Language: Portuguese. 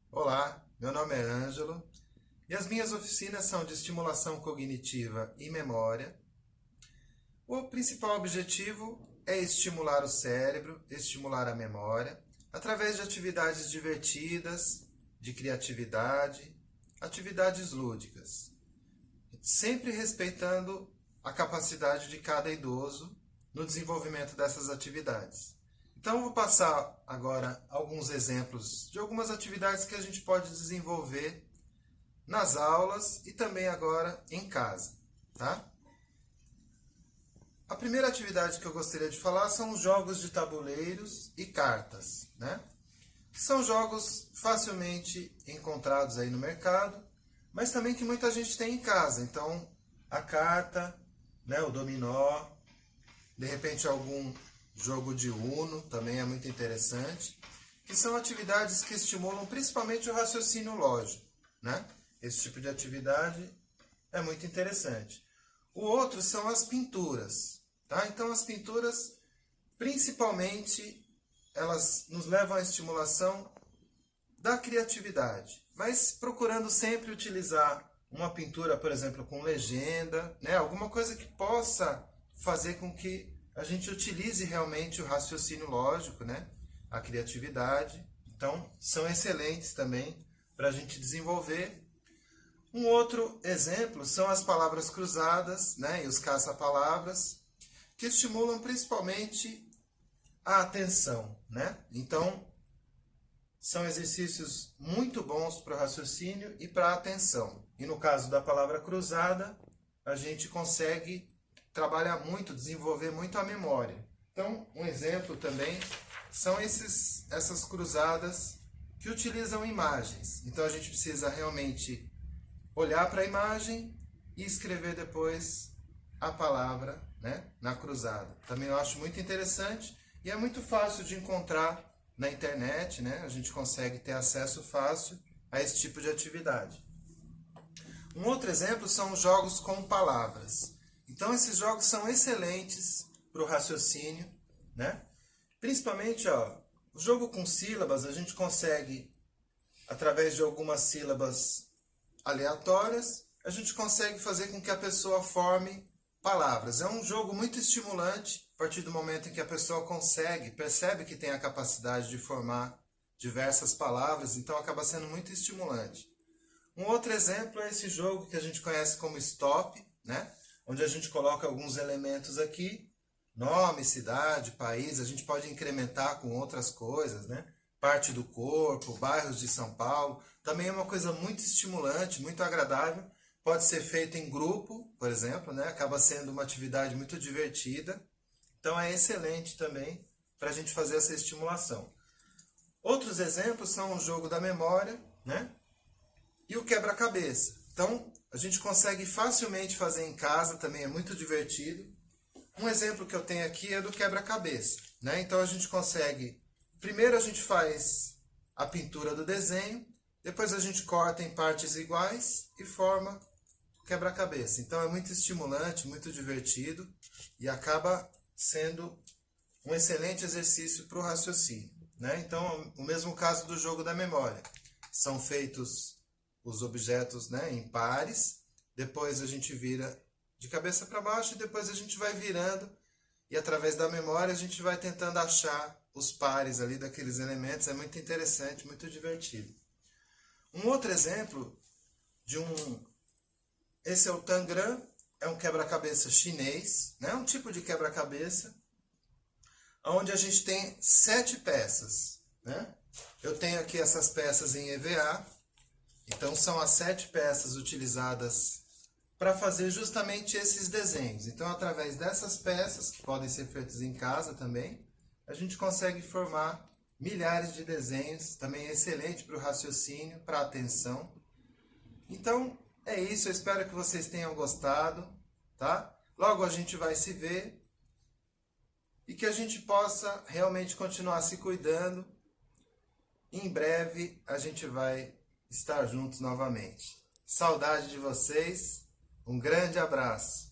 Olá, meu nome é Ângelo e as minhas oficinas são de estimulação cognitiva e memória. O principal objetivo é estimular o cérebro, estimular a memória, através de atividades divertidas, de criatividade, atividades lúdicas, sempre respeitando a capacidade de cada idoso no desenvolvimento dessas atividades. Então, eu vou passar agora alguns exemplos de algumas atividades que a gente pode desenvolver nas aulas e também agora em casa, tá? A primeira atividade que eu gostaria de falar são os jogos de tabuleiros e cartas, né? São jogos facilmente encontrados aí no mercado, mas também que muita gente tem em casa. Então, a carta, né, o dominó, de repente algum jogo de Uno também é muito interessante, que são atividades que estimulam principalmente o raciocínio lógico, né? Esse tipo de atividade é muito interessante. O outro são as pinturas, tá? Então as pinturas, principalmente, elas nos levam à estimulação da criatividade, mas procurando sempre utilizar uma pintura, por exemplo, com legenda, né? Alguma coisa que possa fazer com que a gente utilize realmente o raciocínio lógico, né? A criatividade. Então, são excelentes também para a gente desenvolver. Um outro exemplo são as palavras cruzadas, né? E os caça-palavras, que estimulam principalmente a atenção, né? Então, são exercícios muito bons para o raciocínio e para a atenção. E no caso da palavra cruzada, a gente consegue trabalhar muito, desenvolver muito a memória. Então, um exemplo também são essas cruzadas que utilizam imagens. Então, a gente precisa realmente olhar para a imagem e escrever depois a palavra, né, na cruzada. Também eu acho muito interessante e é muito fácil de encontrar na internet, né? A gente consegue ter acesso fácil a esse tipo de atividade. Um outro exemplo são os jogos com palavras. Então, esses jogos são excelentes para o raciocínio, né? Principalmente, o jogo com sílabas, a gente consegue, através de algumas sílabas aleatórias, a gente consegue fazer com que a pessoa forme palavras. É um jogo muito estimulante, a partir do momento em que a pessoa percebe que tem a capacidade de formar diversas palavras, então acaba sendo muito estimulante. Um outro exemplo é esse jogo que a gente conhece como Stop, né? Onde a gente coloca alguns elementos aqui, nome, cidade, país, a gente pode incrementar com outras coisas, né? Parte do corpo, bairros de São Paulo, também é uma coisa muito estimulante, muito agradável, pode ser feito em grupo, por exemplo, né? Acaba sendo uma atividade muito divertida, então é excelente também para a gente fazer essa estimulação. Outros exemplos são o jogo da memória, né? E o quebra-cabeça. Então, a gente consegue facilmente fazer em casa, também é muito divertido. Um exemplo que eu tenho aqui é do quebra-cabeça, né? Então, a gente consegue... Primeiro a gente faz a pintura do desenho, depois a gente corta em partes iguais e forma o quebra-cabeça. Então, é muito estimulante, muito divertido e acaba sendo um excelente exercício para o raciocínio, né? Então, o mesmo caso do jogo da memória. São feitos os objetos, né, em pares, depois a gente vira de cabeça para baixo e depois a gente vai virando e através da memória a gente vai tentando achar os pares ali daqueles elementos. É muito interessante, muito divertido. Um outro exemplo esse é o Tangram, é um quebra-cabeça chinês, né, um tipo de quebra-cabeça onde a gente tem 7 peças, né? Eu tenho aqui essas peças em EVA. Então, são as 7 peças utilizadas para fazer justamente esses desenhos. Então, através dessas peças, que podem ser feitas em casa também, a gente consegue formar milhares de desenhos, também é excelente para o raciocínio, para a atenção. Então, é isso, eu espero que vocês tenham gostado, tá? Logo a gente vai se ver e que a gente possa realmente continuar se cuidando. Em breve a gente vai estar juntos novamente. Saudade de vocês, um grande abraço.